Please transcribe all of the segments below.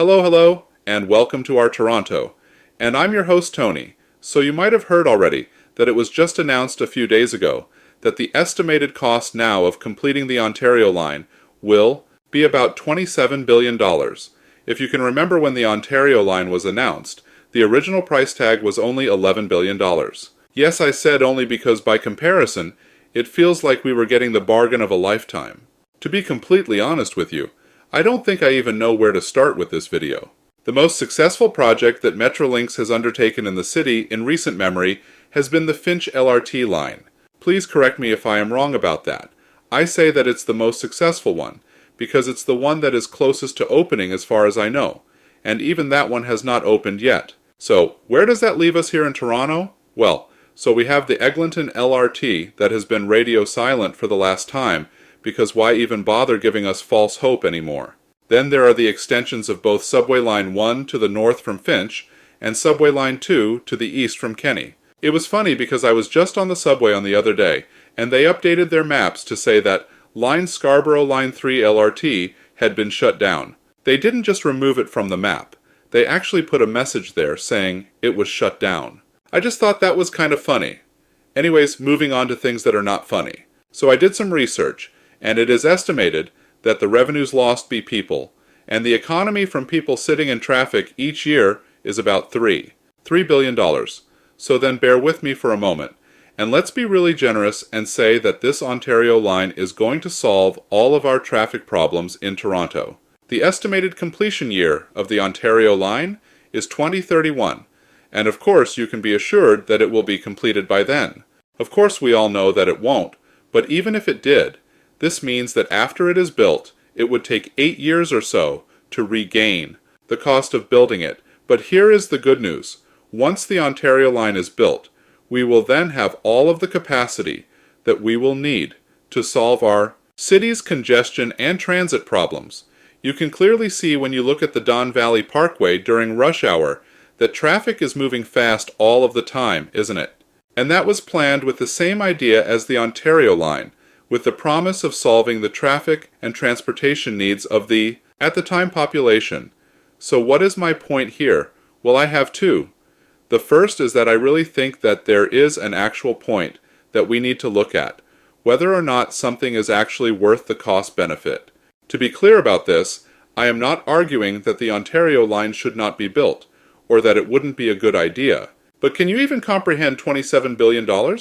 Hello, and welcome to our Toronto. And I'm your host, Tony. So you might have heard already that it was just announced a few days ago that the estimated cost now of completing the Ontario line will be about $27 billion. If you can remember when the Ontario line was announced, the original price tag was only $11 billion. Yes, I said only because by comparison, it feels like we were getting the bargain of a lifetime. To be completely honest with you, I don't think I even know where to start with this video. The most successful project that Metrolinx has undertaken in the city in recent memory has been the Finch LRT line. Please correct me if I am wrong about that. I say that it's the most successful one, because it's the one that is closest to opening as far as I know, and even that one has not opened yet. So, where does that leave us here in Toronto? Well, so we have the Eglinton LRT that has been radio silent for the last time, because why even bother giving us false hope anymore? Then there are the extensions of both Subway Line 1 to the north from Finch, and Subway Line 2 to the east from Kenny. It was funny because I was just on the subway on the other day, and they updated their maps to say that Line Scarborough Line 3 LRT had been shut down. They didn't just remove it from the map. They actually put a message there saying it was shut down. I just thought that was kind of funny. Anyways, moving on to things that are not funny. So I did some research, and it is estimated that the revenues lost be people, and the economy from people sitting in traffic each year is about $3 billion. So then bear with me for a moment, and let's be really generous and say that this Ontario line is going to solve all of our traffic problems in Toronto. The estimated completion year of the Ontario line is 2031, and of course you can be assured that it will be completed by then. Of course we all know that it won't, but even if it did, this means that after it is built, it would take 8 years or so to regain the cost of building it. But here is the good news. Once the Ontario line is built, we will then have all of the capacity that we will need to solve our city's congestion and transit problems. You can clearly see when you look at the Don Valley Parkway during rush hour that traffic is moving fast all of the time, isn't it? And that was planned with the same idea as the Ontario line, with the promise of solving the traffic and transportation needs of the, at the time, population. So what is my point here? Well, I have two. The first is that I really think that there is an actual point that we need to look at, whether or not something is actually worth the cost benefit. To be clear about this, I am not arguing that the Ontario line should not be built, or that it wouldn't be a good idea. But can you even comprehend $27 billion?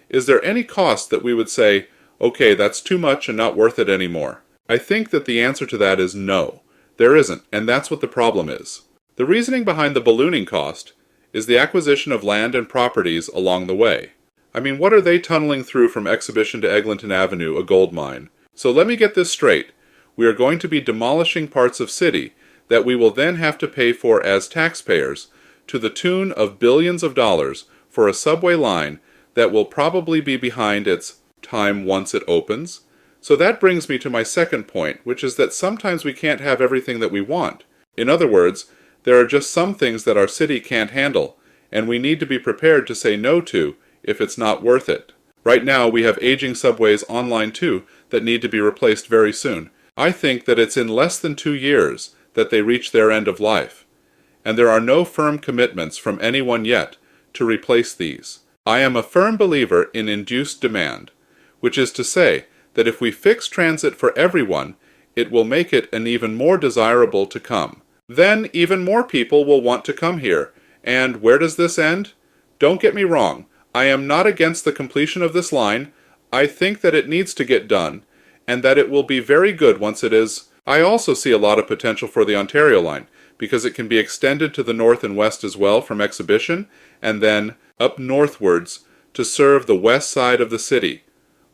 Is there any cost that we would say, okay, that's too much and not worth it anymore? I think that the answer to that is no. There isn't, and that's what the problem is. The reasoning behind the ballooning cost is the acquisition of land and properties along the way. I mean, what are they tunneling through from Exhibition to Eglinton Avenue, a gold mine? So let me get this straight. We are going to be demolishing parts of city that we will then have to pay for as taxpayers to the tune of billions of dollars for a subway line that will probably be behind its time once it opens. So that brings me to my second point, which is that sometimes we can't have everything that we want. In other words, there are just some things that our city can't handle, and we need to be prepared to say no to if it's not worth it. Right now we have aging subways on Line 2 that need to be replaced very soon. I think that it's in less than 2 years that they reach their end of life, and there are no firm commitments from anyone yet to replace these. I am a firm believer in induced demand, which is to say that if we fix transit for everyone, it will make it an even more desirable to come. Then even more people will want to come here. And where does this end? Don't get me wrong, I am not against the completion of this line. I think that it needs to get done, and that it will be very good once it is. I also see a lot of potential for the Ontario line, because it can be extended to the north and west as well from Exhibition, and then up northwards to serve the west side of the city.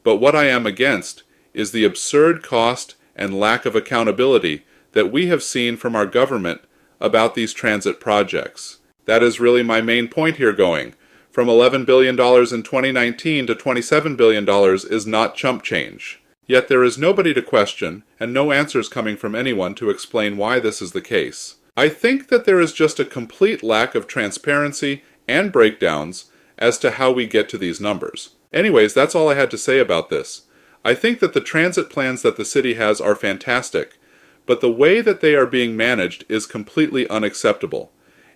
But what I am against is the absurd cost and lack of accountability that we have seen from our government about these transit projects. That is really my main point here going. From $11 billion in 2019 to $27 billion is not chump change. Yet there is nobody to question, and no answers coming from anyone to explain why this is the case. I think that there is just a complete lack of transparency and breakdowns as to how we get to these numbers. Anyways, that's all I had to say about this. I think that the transit plans that the city has are fantastic, but the way that they are being managed is completely unacceptable.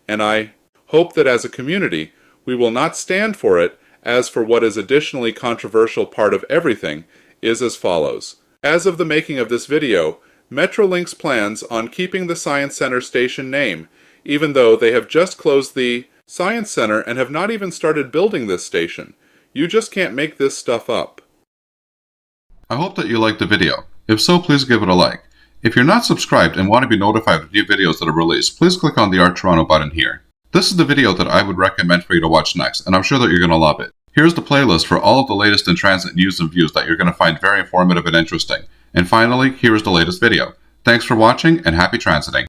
And I hope that as a community, we will not stand for it. As for what is additionally controversial part of everything is as follows. As of the making of this video, Metrolinx plans on keeping the Science Center station name, even though they have just closed the Science Center and have not even started building this station. You just can't make this stuff up. I hope that you liked the video. If so, please give it a like. If you're not subscribed and want to be notified of new videos that are released, please click on the Art Toronto button here. This is the video that I would recommend for you to watch next, and I'm sure that you're going to love it. Here's the playlist for all of the latest in transit news and views that you're going to find very informative and interesting. And finally, here is the latest video. Thanks for watching and happy transiting.